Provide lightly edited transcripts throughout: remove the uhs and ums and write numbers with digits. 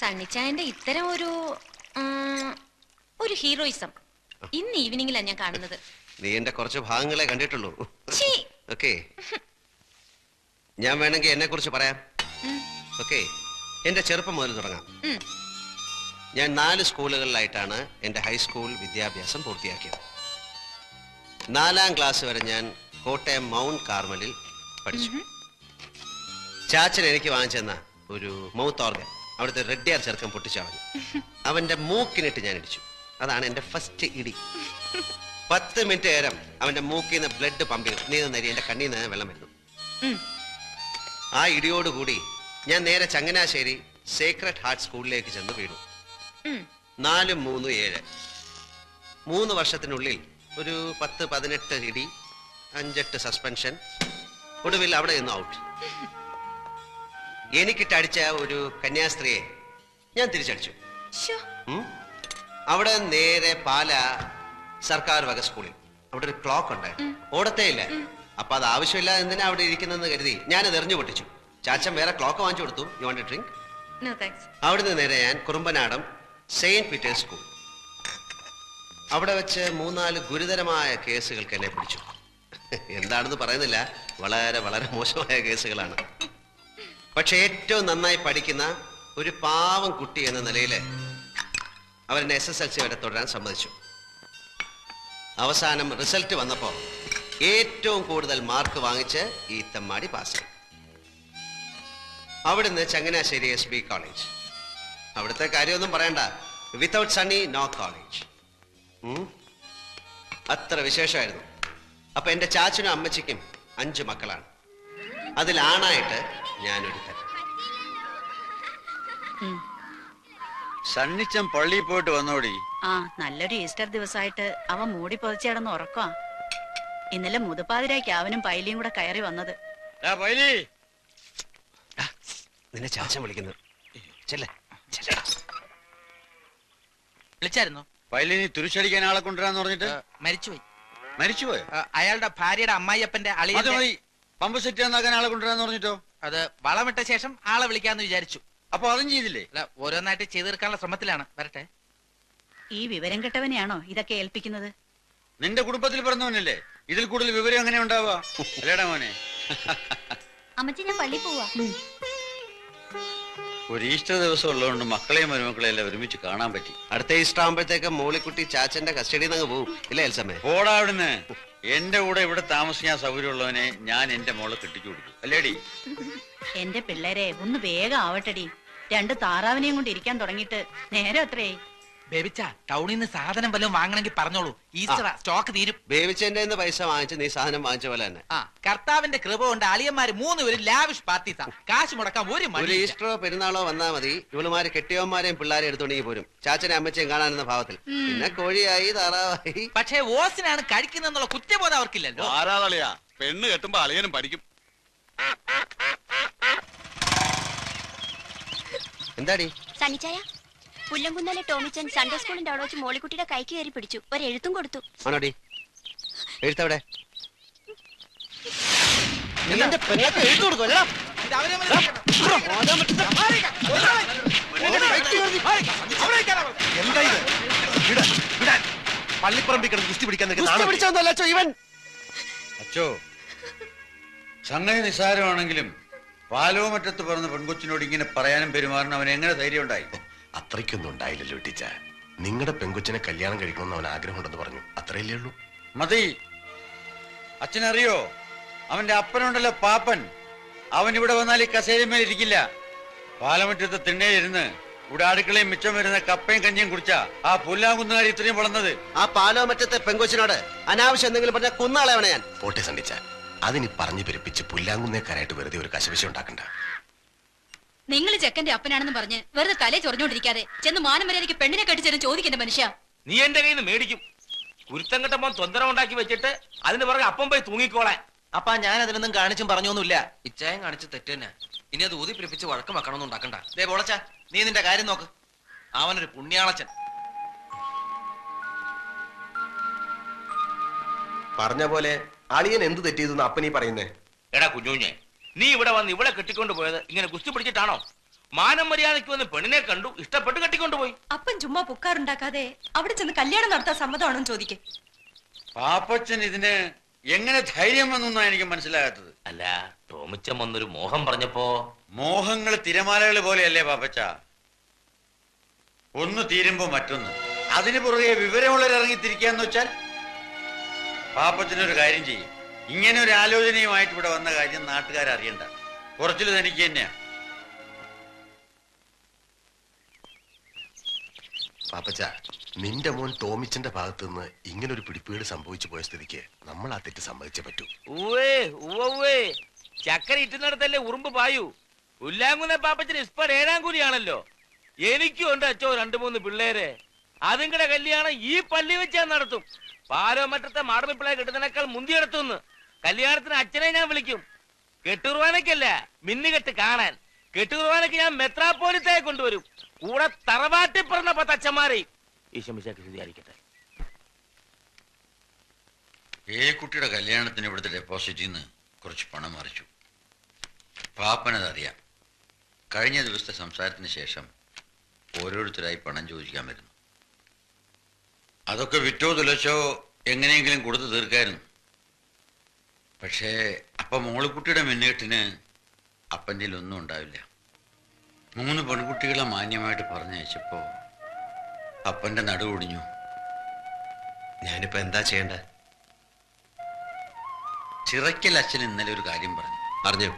സണ്ണിച്ചായന്റെ ഇത്തരം ഒരു ഹീറോയിസം ഇന്ന് ഈവനിങ്ങിലാണ് ഞാൻ കാണുന്നത്. നീ എന്റെ കുറച്ച് ഭാഗങ്ങളെ കണ്ടിട്ടുള്ളൂ. ഓക്കെ, ഞാൻ വേണമെങ്കിൽ എന്നെ കുറിച്ച് പറയാം. ഓക്കെ, എന്റെ ചെറുപ്പം മുതൽ തുടങ്ങാം. ഞാൻ 4 സ്കൂളുകളിലായിട്ടാണ് എന്റെ ഹൈസ്കൂൾ വിദ്യാഭ്യാസം പൂർത്തിയാക്കിയത്. 4ാം ക്ലാസ് വരെ ഞാൻ കോട്ടയം മൗണ്ട് കാർമലിൽ പഠിച്ചു. ചാച്ചൻ എനിക്ക് വാങ്ങിച്ചെന്ന ഒരു മൗത്ത് ഓർഗൻ അവിടുത്തെ റെഡ്ഡിയാർ ചെറുക്കൻ പൊട്ടിച്ചളഞ്ഞു. അവന്റെ മൂക്കിനിട്ട് ഞാൻ ഇടിച്ചു. അതാണ് എന്റെ ഫസ്റ്റ് ഇടി. 10 മിനിറ്റ് നേരം അവന്റെ മൂക്കിൽ നിന്ന് ബ്ലഡ് പമ്പ് നീന്നി എന്റെ കണ്ണിൽ നിന്ന് വെള്ളം വരുന്നു. ആ ഇടിയോടുകൂടി ഞാൻ നേരെ ചങ്ങനാശ്ശേരി സേക്രഡ് ഹാർട്ട് സ്കൂളിലേക്ക് ചെന്ന് വീണു. 4, 3, 7 3 വർഷത്തിനുള്ളിൽ ഒരു 10-18 ഇടി, 5-8 സസ്പെൻഷൻ. ഒടുവിൽ അവിടെ നിന്ന് ഔട്ട്. എനിക്കിട്ടടിച്ച ഒരു കന്യാസ്ത്രീയെ ഞാൻ തിരിച്ചടിച്ചു. അവിടെ നേരെ പാല സർക്കാർ വക സ്കൂളിൽ അവിടെ ഒരു ക്ലോക്ക് ഉണ്ട്, ഓടത്തേ ഇല്ല. അപ്പൊ അത് ആവശ്യമില്ല എന്തിനാ അവിടെ ഇരിക്കുന്നെന്ന് കരുതി ഞാനത് എറിഞ്ഞു പൊട്ടിച്ചു. ചാച്ചൻ വേറെ ക്ലോക്ക് വാങ്ങിച്ചു കൊടുത്തു. You want A drink? അവിടുന്ന് നേരെ ഞാൻ കുറുമ്പനാടം സെയിന്റ് പീറ്റേഴ്സ് സ്കൂൾ. അവിടെ വെച്ച് 3-4 ഗുരുതരമായ കേസുകൾക്ക് എന്നെ പിടിച്ചു. എന്താണെന്ന് പറയുന്നില്ല, വളരെ വളരെ മോശമായ കേസുകളാണ്. പക്ഷെ ഏറ്റവും നന്നായി പഠിക്കുന്ന ഒരു പാവം കുട്ടി എന്ന നിലയിൽ അവരെന്നെ SSLC വരെ തുടരാൻ സമ്മതിച്ചു. അവസാനം റിസൾട്ട് വന്നപ്പോൾ ഏറ്റവും കൂടുതൽ മാർക്ക് വാങ്ങിച്ച് ഈ തെമ്മാടി പാസ്സായി. അവിടുന്ന് ചങ്ങനാശ്ശേരി SB കോളേജ്. അവിടുത്തെ കാര്യമൊന്നും പറയണ്ട, വിത്തൗട്ട് സണ്ണി നോ കോളേജ്. അത്ര വിശേഷമായിരുന്നു. അപ്പൊ എന്റെ ചാച്ചനും അമ്മച്ചിക്കും 5 മക്കളാണ്. അതിലാണായിട്ട് ഞാനൊരു തരം. സണ്ണിച്ചൻ പള്ളിയിൽ പോയിട്ട് വന്നോടി? ആ, നല്ലൊരു ഈസ്റ്റർ ദിവസമായിട്ട് അവൻ മൂടി പൊതിച്ചടന്ന് ഉറക്കാ. ഇന്നലെ മുതുപ്പാതിരായ്ക്ക് അവനും പൈലിയും കൂടെ കയറി വന്നത്. നിന്നെ ചാച്ചൻ വിളിക്കുന്നു. വിളിച്ചായിരുന്നോ? പൈലിനി തുരിശടിക്കാൻ ആളെ കൊണ്ടുവരാന്ന് പറഞ്ഞിട്ട് മരിച്ചുപോയി. മരിച്ചുപോയോ? അയാളുടെ ഭാര്യയുടെ അമ്മായിയപ്പന്റെ അളിയൻ പമ്പ് സെറ്റ് ആക്കാൻ ആളെ കൊണ്ടുവരാന്ന് പറഞ്ഞിട്ടോ? അത് വളമിട്ട ശേഷം ആളെ വിളിക്കാന്ന് വിചാരിച്ചു. അപ്പൊ അതും ചെയ്തില്ലേ? അല്ല, ഓരോന്നായിട്ട് ചെയ്തു തീർക്കാനുള്ള ശ്രമത്തിലാണ്. വരട്ടെ. ഈ വിവരം കെട്ടവനെയാണോ ഇതൊക്കെ ഏൽപ്പിക്കുന്നത്? നിന്റെ കുടുംബത്തിൽ പറഞ്ഞവനല്ലേ, ഇതിൽ കൂടുതൽ വിവരം എങ്ങനെ ഉണ്ടാവാ? അല്ലേടാ മോനെ? അമ്മച്ചി, ഞാൻ പള്ളി പോവാ. ഒരു ഈസ്റ്റർ ദിവസം ഉള്ളതുകൊണ്ട് മക്കളെയും മരുമക്കളെയും എല്ലാം ഒരുമിച്ച് കാണാൻ പറ്റി. അടുത്ത ഈസ്റ്റർ ആകുമ്പോഴത്തേക്ക് മോളിക്കുട്ടി ചാച്ചന്റെ കസ്റ്റഡിയിൽ നിന്ന് പോകും. ഇല്ല എൽസമ്മേ? പോടാ അവിടുന്ന്. എന്റെ കൂടെ ഇവിടെ താമസിക്കാൻ സൗകര്യമുള്ളവനെ ഞാൻ എന്റെ മോളെ കെട്ടിച്ചു കൊടുക്കും. അല്ലേടി? എന്റെ പിള്ളേരെ ഒന്ന് വേഗം ആവട്ടടി. 2 താറാവിനെയും കൊണ്ട് ഇരിക്കാൻ തുടങ്ങിയിട്ട് നേരെ അത്രേ. ബേബിച്ച, ടൗണിൽ നിന്ന് സാധനം വല്ലതും വാങ്ങണമെങ്കിൽ പറഞ്ഞോളൂ. ഈസ്റ്റർ സ്റ്റോക്ക് തീരും. ബേബിച്ചെന്റെ പൈസ വാങ്ങിച്ച് നീ സാധനം വാങ്ങിച്ച പോലെ തന്നെ. കർത്താവിന്റെ കൃപ കൊണ്ട് അളിയന്മാര് 3 പേരും ലാവിഷ് പാർട്ടീസാ. കാശ് മുടക്കാൻ ഒരു ഈസ്റ്ററോ പെരുന്നാളോ വന്നാ മതി, ഇവളുമാര് കെട്ടിയവന്മാരെയും പിള്ളേരെ എടുത്തോണ്ടെങ്കിൽ പോരും. ചാച്ചനെ അമ്മച്ചയും കാണാനെന്ന ഭാവത്തിൽ. പിന്നെ കോഴിയായി താറാവായി. പക്ഷേ ഓസിനാണ് കഴിക്കുന്നുള്ള കുറ്റബോധം അവർക്കില്ലല്ലോ. ആരാളിയാ പെണ്ണ് കെട്ടുമ്പോ അളിയനും പഠിക്കും. എന്താടി സണ്ണിച്ചായ, പുല്ലംകുന്നലെ ടോമിച്ചൻ സൺഡേ സ്കൂളിന്റെ അവിടെ വെച്ച് മോളിക്കുട്ടിയുടെ കൈക്ക് കയറി പിടിച്ചു. ഒരു എഴുത്തും കൊടുത്തു. ആണോടി? എഴുത്തവിടെ? പള്ളിപ്പറമ്പിൽ കിടന്ന് കുസ്തി പിടിക്കാൻ അച്ചോ, സംഗതി നിസ്സാരമാണെങ്കിലും പാലോമറ്റത്ത് പറഞ്ഞ പെൺകൊച്ചിനോട് ഇങ്ങനെ പറയാനും പെരുമാറാനും അവൻ എങ്ങനെ ധൈര്യം ഉണ്ടായി? അത്രയ്ക്കൊന്നും ഉണ്ടായില്ലല്ലോ ടീച്ച. നിങ്ങളുടെ പെൺകൊച്ചിനെ കല്യാണം കഴിക്കണമെന്ന് അവൻ ആഗ്രഹമുണ്ടെന്ന് പറഞ്ഞു. അത്രയല്ലേ ഉള്ളൂ. മതി. അച്ഛനറിയോ, അവന്റെ അപ്പനുണ്ടല്ലോ പാപ്പൻ, അവൻ ഇവിടെ വന്നാൽ ഈ കസേരമേൽ ഇരിക്കില്ല. പാലമറ്റത്ത് തിണ്ണയിലിരുന്ന് ഇവിടെ അടുക്കളയും മിച്ചം വരുന്ന കപ്പയും കഞ്ഞിയും കുടിച്ചാ ആ പുല്ലാങ്കുന്നുകാരി ഇത്രയും വളർന്നത്. ആ പാലോമറ്റത്തെ പെൺകൊച്ചിനോട് അനാവശ്യം എന്തെങ്കിലും പറഞ്ഞാൽ കുന്നാളെയാണ് ഞാൻ. പോട്ടെ സണ്ണിച്ച, അതിനി പറഞ്ഞു പെരുപ്പിച്ച് പുല്ലാങ്കുന്നേക്കാരായിട്ട് വെറുതെ ഒരു കശവിശ ഉണ്ടാക്കണ്ട. നിങ്ങൾ ചെക്കന്റെ അപ്പനാണെന്ന് പറഞ്ഞ് വെറുതെ തലേ ചൊറിഞ്ഞോണ്ടിരിക്കാതെ ചെന്ന് മാനമര്യാദയ്ക്ക് പെണ്ണിനെ കെട്ടിച്ചേരും ചോദിക്കേണ്ട മനുഷ്യ. നീ എന്റെ കയ്യിൽ നിന്ന് മേടിക്കും. കുരുത്തം കെട്ടപ്പോ തൊന്തരം ഉണ്ടാക്കി വെച്ചിട്ട് അതിന് പുറകെ അപ്പം പോയി തൂങ്ങിക്കോളാൻ. അപ്പാ, ഞാൻ അതിനൊന്നും കാണിച്ചും പറഞ്ഞൊന്നുമില്ല. ഇച്ചായം കാണിച്ച് തെറ്റ് തന്നെ. ഇനി അത് ഊതി പിടിപ്പിച്ച് വഴക്കം വെക്കണമെന്നും ഉണ്ടാക്കണ്ട. ദേ പൊളച്ച, നീ നിന്റെ കാര്യം നോക്ക്. അവനൊരു പുണ്യാളച്ചൻ. പറഞ്ഞ പോലെ അളിയൻ എന്ത് തെറ്റിയതെന്ന് അപ്പനീ പറയുന്നേ? എടാ കുഞ്ഞുഞ്ഞെ, നീ ഇവിടെ വന്ന് ഇവിടെ കെട്ടിക്കൊണ്ട് പോയത് ഇങ്ങനെ കുസ്തി പിടിച്ചിട്ടാണോ? മാനം മര്യാദയ്ക്ക് വന്ന് പെണ്ണിനെ കണ്ടു, ഇഷ്ടപ്പെട്ട് കെട്ടിക്കൊണ്ടുപോയി. അപ്പൻ ചുമ്മാ പുക്കാറുണ്ടാക്കാതെ അവിടെ ചെന്ന് കല്യാണം നടത്താൻ സമ്മതമാണോ ചോദിക്കും. പാപ്പച്ചൻ ഇതിന് എങ്ങനെ ധൈര്യം വന്നൊന്നാ എനിക്ക് മനസ്സിലാകാത്തത്. അല്ല, ടോമിച്ചൻ വന്നൊരു മോഹം പറഞ്ഞപ്പോ. മോഹങ്ങൾ തിരമാലകൾ പോലെയല്ലേ പാപ്പച്ച? ഒന്ന് തീരുമ്പോ മറ്റൊന്ന്. അതിന് പുറകെ വിവരമുള്ളവർ ഇറങ്ങിത്തിരിക്കാന്ന് വെച്ചാൽ പാപ്പച്ചനൊരു കാര്യം ചെയ്യും. ഇങ്ങനെ ഒരു ആലോചനയുമായിട്ട് ഇവിടെ വന്ന കാര്യം നാട്ടുകാരറിയണ്ട. കുറച്ചിൽ തനിക്ക് തന്നെയാ. പാപ്പച്ച, നിന്റെ മോൻ ടോമിച്ചന്റെ ഭാഗത്ത് നിന്ന് ഇങ്ങനെ ഒരു പിടിപ്പീട് സംഭവിച്ചു പോയ സ്ഥിതിക്ക് നമ്മൾ ആ തെറ്റ് സമ്മതിച്ചേ പറ്റൂ. ചക്കര ഇറ്റുന്നിടത്തല്ലേ ഉറുമ്പ് പായൂ. പുല്ലാങ്കുന്ന പാപ്പച്ചന് ഇസ്പർ 7-ാം കൂലിയാണല്ലോ. എനിക്കും ഉണ്ട് അച്ചോ 2-3 പിള്ളേരെ. അതുങ്ങളുടെ കല്യാണം ഈ പള്ളി വെച്ച് ഞാൻ നടത്തും. പാലോമറ്റത്തെ മാടമ്പിപ്പിള്ളയെ കെട്ടുന്നതിനേക്കാൾ മുന്തിയെടുത്തുനിന്ന്. കല്യാണത്തിന് അച്ഛനെ ഞാൻ വിളിക്കും. കെട്ടുകുർബാനയ്ക്കല്ല, മിന്നുകെട്ട് കാണാൻ. കെട്ടുകുർബാനയ്ക്ക് ഞാൻ മെത്രാപ്പോലിത്തയെ കൊണ്ടുവരും. കൂടെ തറവാട്ടി പറഞ്ഞ 10 അച്ഛന്മാരെ. ഈശോമിശിഹായ്ക്ക് സ്തുതിയായിരിക്കട്ടെ. കുട്ടിയുടെ കല്യാണത്തിന് ഇവിടുത്തെ ഡെപ്പോസിറ്റിൽ നിന്ന് കുറച്ച് പണം മറിച്ചു. പാപ്പനതറിയാം. കഴിഞ്ഞ ദിവസത്തെ സംസാരത്തിന് ശേഷം ഓരോരുത്തരായി പണം ചോദിക്കാൻ വരുന്നു. അതൊക്കെ വിറ്റോ തുലച്ചോ എങ്ങനെയെങ്കിലും കൊടുത്തു തീർക്കായിരുന്നു. പക്ഷേ അപ്പം മോളിക്കുട്ടിയുടെ മിന്നേട്ടിന് അപ്പൻ്റെ ഒന്നും ഉണ്ടാവില്ല. 3 പെൺകുട്ടികളെ മാന്യമായിട്ട് പറഞ്ഞയച്ചപ്പോ അപ്പൻ്റെ നടുവൊടിഞ്ഞു. ഞാനിപ്പോ എന്താ ചെയ്യേണ്ടത്? ചിറയ്ക്കൽ അച്ഛൻ ഇന്നലെ ഒരു കാര്യം പറഞ്ഞു. അറിഞ്ഞു,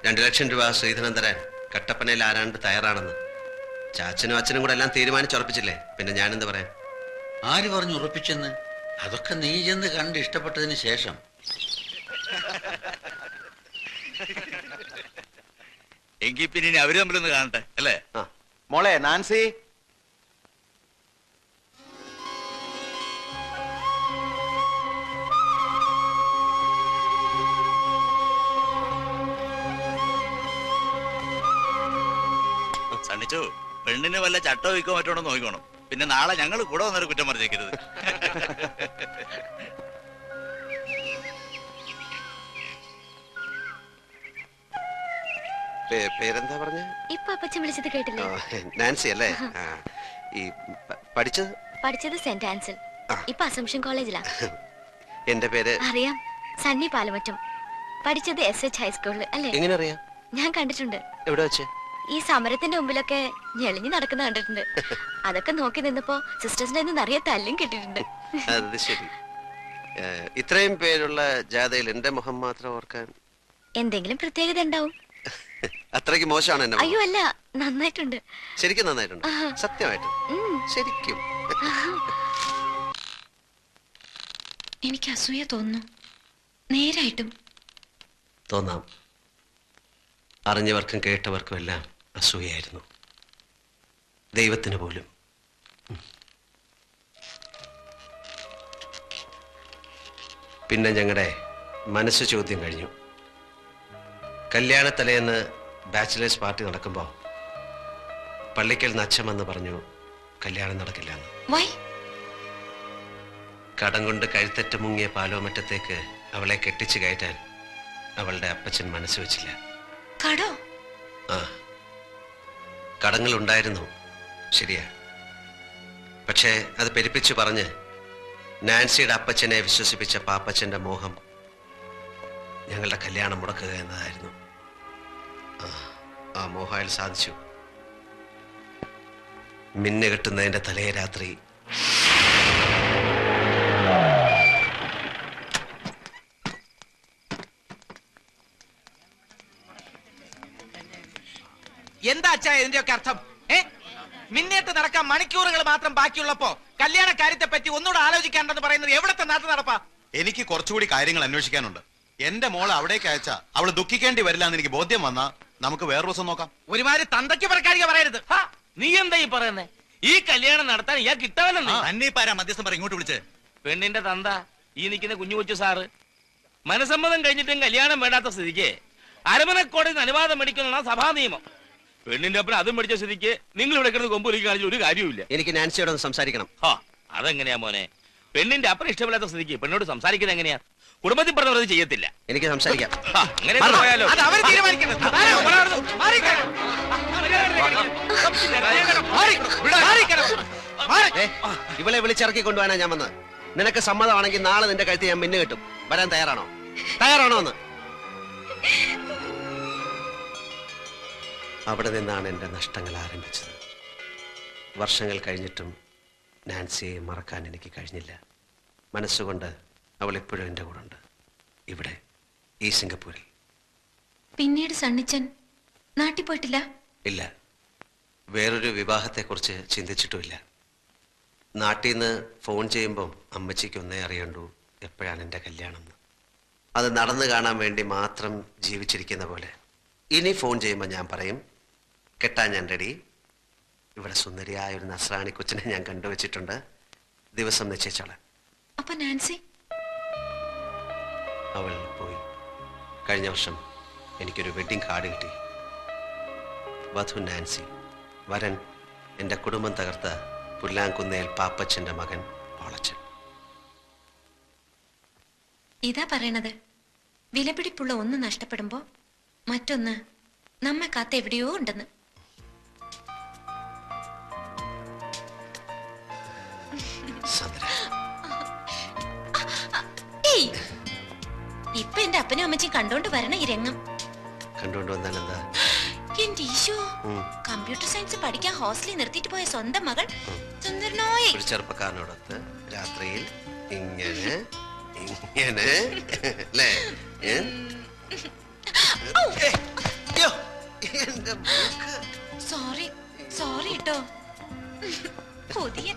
2 ലക്ഷം രൂപ ശ്രീധരൻ തരാൻ കട്ടപ്പനയിൽ ആരാണ്ട് തയ്യാറാണെന്ന്. ചാച്ചനും അച്ഛനും കൂടെ എല്ലാം തീരുമാനിച്ചുറപ്പിച്ചില്ലേ, പിന്നെ ഞാനെന്ത് പറയാൻ? ആര് പറഞ്ഞു ഉറപ്പിച്ചെന്ന്? അതൊക്കെ നീ ചെന്ന് കണ്ട് ഇഷ്ടപ്പെട്ടതിന് ശേഷം. എങ്കിൽ പിന്നെ അവര് തമ്മിലൊന്ന് കാണട്ടെ അല്ലേ? മോളെ നാൻസി, സണ്ണിച്ചു, പെണ്ണിന് വല്ല ചട്ടോ വിൽക്കോ മറ്റോണോ നോക്കിക്കോണം. പിന്നെ നാളെ ഞങ്ങൾ കൂടെ വന്നൊരു കുറ്റം പറഞ്ഞേക്കരുത്. പേരെന്താ പറഞ്ഞ? ഇപ്പൊ അപ്പച്ചൻ വിളിച്ചത് കേട്ടില്ലേ? നാൻസി അല്ലേ? ഈ പഠിച്ചത് സെന്റ് ആൻസൽ. ഇപ്പൊ അസംഷൻ കോളേജിലാ. എന്റെ പേര് അറിയാം, സണ്ണി പാലമറ്റം. പഠിച്ചത് SH ഹൈസ്കൂളിൽ അല്ലേ? എങ്ങനെ അറിയാം? ഞാൻ കണ്ടിട്ടുണ്ട്. എവിടെ വെച്ച്? ഈ സമരത്തിന്റെ മുമ്പിലൊക്കെ ഞെളിഞ്ഞു നടക്കുന്ന കണ്ടിട്ടുണ്ട്. അതൊക്കെ നോക്കി നിന്നപ്പോ സിസ്റ്റേഴ്സിന്റെ നിറയെ തല്ലും കിട്ടിയിട്ടുണ്ട്. അത് ശരി. ഇത്രയും പേരുള്ള ജാഥയിൽ എന്റെ മുഖം മാത്രം ഓർക്കാൻ എന്തെങ്കിലും പ്രത്യേകത ഉണ്ടാവും. അത്രയ്ക്ക് മോശമാണ് എന്നെ? അയ്യോ അല്ല, നന്നായിട്ടുണ്ട്. ശരിക്കും നന്നായിട്ടുണ്ട്, സത്യമായിട്ട് ശരിക്കും. എനിക്ക് അസൂയ തോന്നുന്നു. നേരായിട്ടും തോന്നാം. അറിഞ്ഞവർക്കും കേട്ടവർക്കും എല്ലാം അസൂയായിരുന്നു, ദൈവത്തിന് പോലും. പിന്നെ ഞങ്ങളുടെ മനസ്സ് ചോദ്യം കഴിഞ്ഞു. കല്യാണത്തലേന്ന് ബാച്ചിലേഴ്സ് പാർട്ടി നടക്കുമ്പോൾ പള്ളിക്കൽ നച്ചമെന്ന് പറഞ്ഞു കല്യാണം നടക്കില്ലെന്ന്. കടം കൊണ്ട് കഴുത്തറ്റ് മുങ്ങിയ പാലോമറ്റത്തേക്ക് അവളെ കെട്ടിച്ചു കയറ്റാൻ അവളുടെ അപ്പച്ചൻ മനസ്സ് വെച്ചില്ല. കടോ? ആ, കടങ്ങൾ ഉണ്ടായിരുന്നു, ശരിയാ. പക്ഷേ അത് പെരുപ്പിച്ചു പറഞ്ഞ് നാൻസിയുടെ അപ്പച്ചനെ വിശ്വസിപ്പിച്ച പാപ്പച്ചന്റെ മോഹം ഞങ്ങളുടെ കല്യാണം മുടക്കുക എന്നതായിരുന്നു. ആ മോഹം അയാൾ സാധിച്ചു. മിന്നു കെട്ടുന്നതിന്റെ തലേ രാത്രി എന്താ അച്ഛാ ഇതിന്റെയൊക്കെ അർത്ഥം? മിന്നേറ്റ് നടക്കാൻ മണിക്കൂറുകൾ മാത്രം ബാക്കിയുള്ളപ്പോ കല്യാണ കാര്യത്തെ പറ്റി ഒന്നുകൂടെ ആലോചിക്കാണ്ടെന്ന് പറയുന്നത് എവിടത്തെ നാട്ടു നടപ്പാ? എനിക്ക് കുറച്ചുകൂടി കാര്യങ്ങൾ അന്വേഷിക്കാനുണ്ട്. എന്റെ മോളെ അവിടേക്ക് അയച്ചാ അവള് ദുഃഖിക്കേണ്ടി വരില്ല എന്ന് എനിക്ക് ബോധ്യം വന്നാ നമുക്ക് വേറൊരു ദിവസം നോക്കാം. ഒരുമാതിരി തന്തയ്ക്ക് പറക്കാരിക പറയരുത്. നീ എന്താ ഈ പറയുന്നേ? ഈ കല്യാണം നടത്താൻ ഇയാൾക്ക് ഇട്ടവനെന്ന് അന്നീപ്പാരാ മധ്യസ്ഥം പറ ഇങ്ങോട്ട് വിളിച്ച്? പെണ്ണിന്റെ തന്ത, ഈ നിൽക്കുന്ന കുഞ്ഞു കൊച്ചു സാറ്. മനസമ്മതം കഴിഞ്ഞിട്ടും കല്യാണം വേണ്ടാത്ത സ്ഥിതിക്ക് അരമനക്കോടതിന് അനുവാദം മേടിക്കുന്ന സഭാ നിയമം. പെണ്ണിന്റെ ഒപ്പം അതും മേടിച്ച സ്ഥിതിക്ക് നിങ്ങൾ ഇവിടെ കിടന്ന് കൊമ്പൊലിക്ക് കാണിച്ച ഒരു കാര്യമില്ല. എനിക്ക് നാൻസിയോട് ഒന്ന് സംസാരിക്കണം. അതെങ്ങനെയാ മോനെ? പെണ്ണിന്റെ അപ്പൻ ഇഷ്ടമില്ലാത്ത സ്ഥിതിക്ക് പെണ്ണോട് സംസാരിക്കുന്നത് എങ്ങനെയാ? കുടുംബത്തിൽ പറഞ്ഞവർ ചെയ്യത്തില്ല. എനിക്ക് സംസാരിക്കാം. അങ്ങനെ പോയാലോ? അത് അവർ തീരുമാനിക്കുന്നത്. ഇവളെ വിളിച്ചിറക്കി കൊണ്ടുപോകാനാ ഞാൻ വന്നത്. നിനക്ക് സമ്മതമാണെങ്കിൽ നാളെ നിന്റെ കഴുത്ത് ഞാൻ മിന്നു കിട്ടും. വരാൻ തയ്യാറാണോ? തയ്യാറാണോ എന്ന്? അവിടെ നിന്നാണ് എന്റെ നഷ്ടങ്ങൾ ആരംഭിച്ചത്. വർഷങ്ങൾ കഴിഞ്ഞിട്ടും നാൻസിയെ മറക്കാൻ എനിക്ക് കഴിഞ്ഞില്ല. മനസ്സുകൊണ്ട് അവൾ എപ്പോഴും എൻ്റെ കൂടെ ഉണ്ട്. ഇവിടെ ഈ സിംഗപ്പൂരിൽ. പിന്നീട് സണ്ണിച്ചൻ നാട്ടിൽ പോയിട്ടില്ല? ഇല്ല, വേറൊരു വിവാഹത്തെക്കുറിച്ച് ചിന്തിച്ചിട്ടുമില്ല. നാട്ടിൽ നിന്ന് ഫോൺ ചെയ്യുമ്പം അമ്മച്ചിക്ക് ഒന്നേ അറിയണ്ടൂ എപ്പോഴാണ് എൻ്റെ കല്യാണം എന്ന്. അത് നടന്നു കാണാൻ വേണ്ടി മാത്രം ജീവിച്ചിരിക്കുന്ന പോലെ. ഇനി ഫോൺ ചെയ്യുമ്പോൾ ഞാൻ പറയും, കെട്ടാൻ ഞാൻ റെഡി. ഇവിടെ സുന്ദരിയായ ഒരു നസ്രാണി കൊച്ചിനെ ഞാൻ കണ്ടുവച്ചിട്ടുണ്ട്, ദിവസം നിശ്ചയിച്ചോളാം. അപ്പൊ നാൻസി? അവൾ പോയി. കഴിഞ്ഞ വർഷം എനിക്കൊരു വെഡ്ഡിംഗ് കാർഡ് കിട്ടി. വധു നാൻസി, വരൻ എൻ്റെ കുടുംബം തകർത്ത പുല്ലാങ്കുന്നേൽ പാപ്പച്ചൻ്റെ മകൻ പോളച്ചൻ. ഇതാ പറയണത്, വിലപിടിപ്പുള്ള ഒന്ന് നഷ്ടപ്പെടുമ്പോ മറ്റൊന്ന് നമ്മെ കാത്ത് എവിടെയോ ഉണ്ടെന്ന്. ഇപ്പൊ എന്റെ അപ്പനും അമ്മച്ചും കണ്ടോണ്ട് വരണ ഈ രംഗം. കണ്ടോണ്ട് വന്നാൽ എന്താ? എന്റെ ഈശോ, കമ്പ്യൂട്ടർ സയൻസ് പഠിക്കാൻ ഹോസ്റ്റലിൽ നിർത്തിയിട്ട് പോയ സ്വന്തം മകൾ സുന്ദരനായ ഒരു ചെറുപ്പക്കാരനോടൊത്ത് രാത്രിയിൽ ഇങ്ങനെ ഇങ്ങനെ അല്ലേ? സോറി സോറി കേട്ടോ. പുതിയ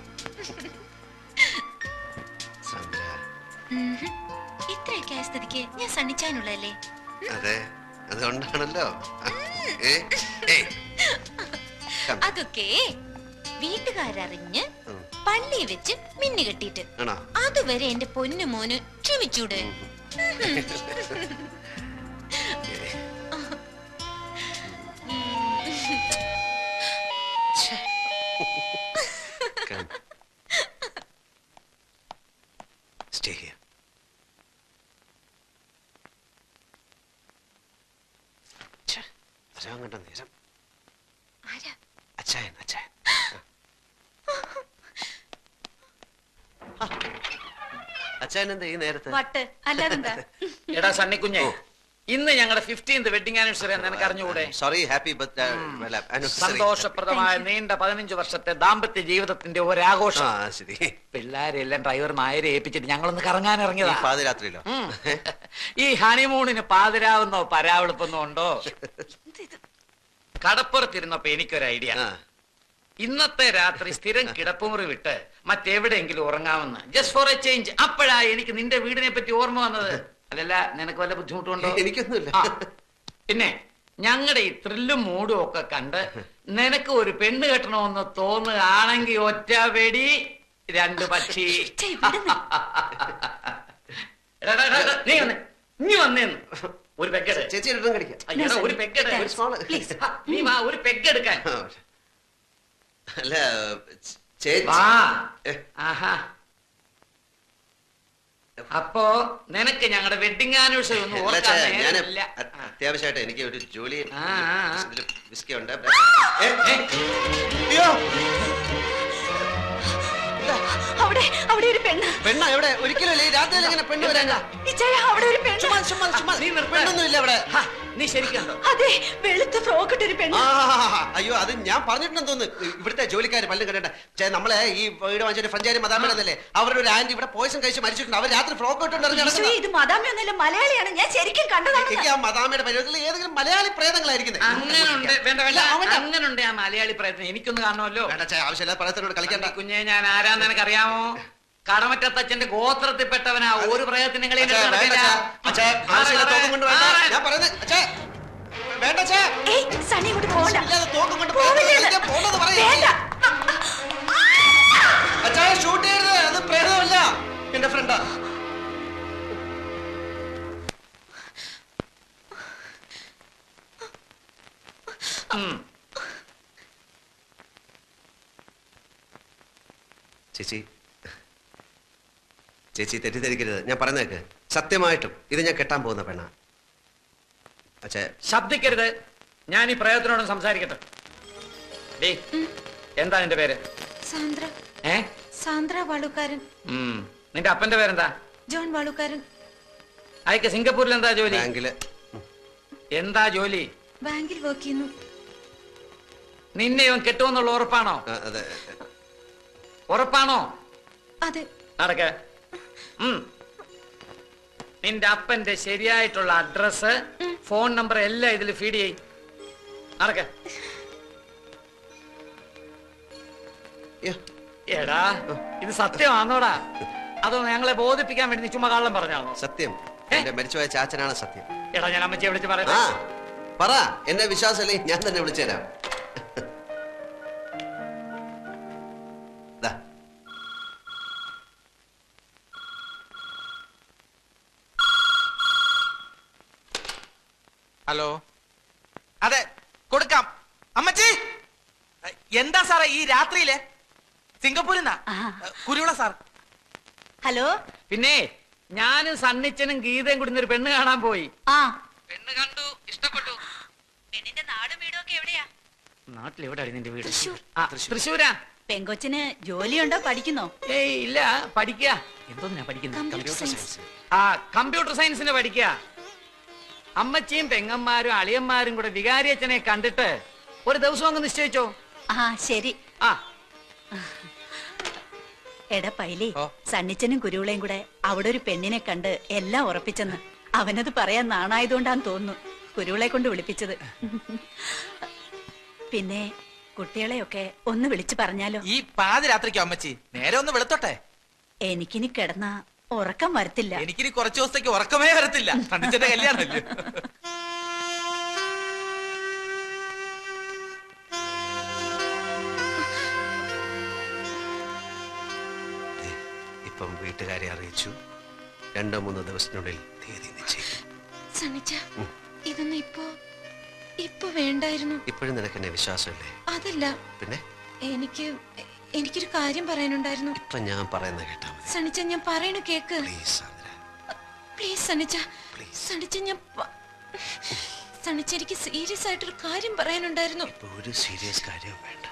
ഇത്രയൊക്കെ ആയ സ്ഥിതിക്ക് ഞാൻ സണ്ണിച്ചാനുള്ളതല്ലേ? അതെ, അതുകൊണ്ടാണല്ലോ. അതൊക്കെ വീട്ടുകാരറിഞ്ഞ് പള്ളി വെച്ച് മിന്നു കെട്ടിട്ട് അതുവരെ എന്റെ പൊന്നു മോന് ക്ഷമിച്ചൂടെ? Stay here. കണ്ട നേരം അച്ചായൻ അച്ചായൻ. അച്ചായൻ എന്താ ഈ നേരത്തെ? വട്ട് അല്ലാതെന്താ? എടാ സണ്ണിക്കുഞ്ഞെ, ഇന്ന് ഞങ്ങളുടെ 15th വെഡിങ് ആനിവേഴ്സറി നിനക്ക് അറിഞ്ഞുകൂടെ? സോറി, ഹാപ്പി സന്തോഷപ്രദമായ നീണ്ട 15 വർഷത്തെ ദാമ്പത്യ ജീവിതത്തിന്റെ ഒരാഘോഷം. പിള്ളേരെല്ലാം ഡ്രൈവർ നായരെ ഏൽപ്പിച്ചിട്ട് ഞങ്ങളൊന്ന് കറങ്ങാൻ ഇറങ്ങിയതാ. പാതിരാത്രിയിലോ? ഈ ഹണിമൂണിന് പാതിരാവുന്നോ പരാവെളുപ്പൊന്നോ ഉണ്ടോ? കടപ്പുറത്തിരുന്നപ്പോ എനിക്കൊരു ഐഡിയ. ഇന്നത്തെ രാത്രി സ്ഥിരം കിടപ്പുമുറി വിട്ട് മറ്റെവിടെയെങ്കിലും ഉറങ്ങാമെന്ന്, ജസ്റ്റ് ഫോർ എ ചേഞ്ച്. അപ്പോഴാ എനിക്ക് നിന്റെ വീടിനെ പറ്റി ഓർമ്മ വന്നത്. അതല്ല, നിനക്ക് വല്ല ബുദ്ധിമുട്ടുണ്ടോ? എനിക്കൊന്നുമില്ല. പിന്നെ ഞങ്ങളുടെ ഈ ത്രില്ലും മൂടും ഒക്കെ കണ്ട് നിനക്ക് ഒരു പെണ്ണ് കെട്ടണമെന്ന് തോന്നുകയാണെങ്കിൽ ഒറ്റ വെടി 2 പക്ഷി. നീ വന്നേന്ന് ഒരു പെഗ്ഗെട്. ചേച്ചി ഒരു പെഗ്ഗെട്. നീ വാ, ഒരു പെഗ്ഗെടുക്കാൻ. അല്ല ആഹാ. അപ്പോ നിനക്ക് ഞങ്ങളുടെ വെഡിങ് ആനിവേഴ്സറി ഒന്നും ഓർക്കാനില്ല. അത്യാവശ്യമായിട്ട് എനിക്ക് ഒരു ജോലി വിസ്കി ഉണ്ട്. അവിടെ ഒരു പെണ്ണ്. പെണ്ണ എവിടെ? ഒരിക്കലും രാത്രിയിൽ എങ്ങനെ പെണ്ണ് വരാനാ? അവിടെ ഒരു പെണ്ണ്. പെണ്ണൊന്നും ഇല്ല അവിടെ. നീ ശരിക്കുണ്ടോ? അതെ, വെളുത്ത ഫ്രോക്ക് ഇട്ടൊരു പെണ്ണ്. അയ്യോ, അത് ഞാൻ പറഞ്ഞിട്ടുണ്ടെന്ന് തോന്നുന്നു. ഇവിടുത്തെ ജോലിക്കാർ പല്ലും കണ്ടേണ്ട. നമ്മളെ ഈ വീട് വാങ്ങിച്ച ഫ്രഞ്ചാരി മദാമേടന്നല്ലേ, അവരുടെ ഒരു ആന്റി ഇവിടെ പോയിസൺ കഴിച്ച് മരിച്ചിട്ടുണ്ട്. അവർ രാത്രി ഫ്രോക്ക് ഇട്ടുണ്ടായിരുന്നു. ഇത് മദാമയൊന്നുമല്ല, മലയാളിയാണ്. ഞാൻ ശരിക്കും കണ്ടതാണ്. എനിക്ക് ആ മദാമയുടെ പരിപാടിയിൽ ഏതെങ്കിലും മലയാളി പ്രേതങ്ങളായിരിക്കുന്നത്. അങ്ങനുണ്ട് ആ മലയാളി പ്രയത്നം. എനിക്കൊന്ന് കാണുമല്ലോ. ആവശ്യമില്ല പ്രയത്നോട് കളിക്കണ്ട. കുഞ്ഞെ, ഞാൻ ആരാന്ന് നിനക്കറിയാമോ? കടമറ്റത്തച്ഛന്റെ ഗോത്രത്തിൽപ്പെട്ടവനാ. ഒരു പ്രയത്നം ഞാൻ ഷൂട്ട് ചെയ്യരുത്, അത് പ്രേതമല്ല, എന്റെ ഫ്രണ്ടാ. ചേച്ചി ചേച്ചി തെറ്റിദ്ധരിക്കരുത്, ഞാൻ പറഞ്ഞേക്ക്. സത്യമായിട്ടും ഇത് ഞാൻ കെട്ടാൻ പോകുന്ന പെണ്ണാ. ശബ്ദിക്കരുത്. ഞാൻ ഈ പ്രയത്നോടും സംസാരിക്കട്ടെ. എന്താ നിന്റെ പേര്? സാന്ദ്ര. സാന്ദ്ര വാളുക്കാരൻ. നിന്റെ അപ്പന്റെ പേരെന്താ? ജോൺ വാളുക്കാരൻ. അയക്ക് സിംഗപ്പൂരിൽ എന്താ ജോലി? എന്താ ജോലി? ബാങ്കിൽ വർക്ക് ചെയ്യുന്നു. നിന്നെ ഇവൻ കെട്ടുമെന്നുള്ള ഉറപ്പാണോ? ഉറപ്പാണോ? അതെ. നടക്ക. നിന്റെ അപ്പന്റെ ശരിയായിട്ടുള്ള അഡ്രസ്, ഫോൺ നമ്പർ എല്ലാം ഇതിൽ ഫീഡ് ചെയ്. നടക്ക. എടാ ഇത് സത്യമാണോടാ? അതോ ഞങ്ങളെ ബോധിപ്പിക്കാൻ വേണ്ടി നീ ചുമ്മാ കള്ളം പറഞ്ഞാണോ? സത്യം. എന്റെ മരിച്ചുപോയ ചാച്ചനാണ് സത്യം. എടാ ഞാൻ അമ്മച്ചിയെ വിളിച്ച് പറയട്ടെ. പറ. എന്നെ വിശ്വാസമല്ലേ? ഞാൻ തന്നെ വിളിച്ചു തരാം. ഹലോ. അതെ കൊടുക്കാം. അമ്മച്ചി എന്താ സാറേ ഈ രാത്രിയിലെ? സിംഗപ്പൂരിൽ നിന്നാ കുരുവിള സാർ. ഹലോ. പിന്നെ ഞാനും സണ്ണിച്ചനും ഗീതയും കൂടി ഒരു പെണ്ണ് കാണാൻ പോയി. പെണ്ണ് കണ്ടു, ഇഷ്ടപ്പെട്ടു. പെണ്ണിന്റെ നാടും വീടും ഒക്കെ എവിടെയാ? നാട്ടിൽ എവിടെയാണ് നിന്റെ വീട്? തൃശ്ശൂരാ. പെങ്കൊച്ചിന് ജോലിയുണ്ടോ? പഠിക്കുന്നോ? ഏയ് ഇല്ല, പഠിക്കുക. എന്തോന്നാ പഠിക്കുന്നത്? കമ്പ്യൂട്ടർ സയൻസിന് പഠിക്കുക. അമ്മച്ചിയും പെങ്ങന്മാരും അളിയന്മാരും കൂടെ വികാരിയച്ഛനെ കണ്ടിട്ട് ഒരു ദിവസം അങ്ങ് നിശ്ചയിച്ചോ? ശരി. എടാ പൈലി, സണ്ണിച്ചനും കുരുവിളയും കൂടെ അവിടെ ഒരു പെണ്ണിനെ കണ്ട് എല്ലാം ഉറപ്പിച്ചെന്ന്. അവനത് പറയാൻ നാണായതുകൊണ്ടാന്ന് തോന്നുന്നു കുരുവിളെ കൊണ്ട് വിളിപ്പിച്ചത്. പിന്നെ കുട്ടികളെയൊക്കെ ഒന്ന് വിളിച്ചു പറഞ്ഞാലോ? ഈ പാതിരാത്രിക്കോ അമ്മച്ചി? നേരെ ഒന്ന് വെളുത്തോട്ടെ. എനിക്കിനി കിടന്ന ഉറക്കം വരത്തില്ല. എനിക്കിനി കുറച്ചു ദിവസത്തേക്ക് ഉറക്കമേ വരത്തില്ല. സണ്ണിച്ചന്റെ കല്യാണമല്ലേ. ഇപ്പം വീട്ടുകാരെ അറിയിച്ചു. 2-3 ദിവസത്തിനുള്ളിൽ തീയതി നിശ്ചയിക്കും. ഇതൊന്നും ഇപ്പൊ വേണ്ടായിരുന്നു. ഇപ്പോഴും നിനക്ക് എന്നെ വിശ്വാസമല്ലേ? അതല്ല, പിന്നെ എനിക്കൊരു കാര്യം പറയാനുണ്ടായിരുന്നു. ഇപ്പൊ ഞാൻ പറയുന്ന കേട്ടാ മതി. സണ്ണിച്ച, ഞാൻ പറയണ കേക്ക്. പ്ലീസ് സണ്ണിച്ച. സണ്ണിച്ച, എനിക്ക് സീരിയസ് ആയിട്ടൊരു കാര്യം പറയാനുണ്ടായിരുന്നു. ഒരു സീരിയസ് കാര്യം വേണ്ട.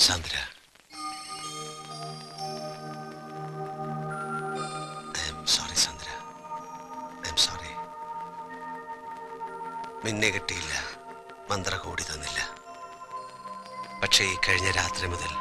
Sandra, I am sorry Sandra, I am sorry. നിന്നെ കിട്ടിയില്ല, മന്ത്രകോടി തന്നില്ല. പക്ഷേ ഈ കഴിഞ്ഞ രാത്രി മുതൽ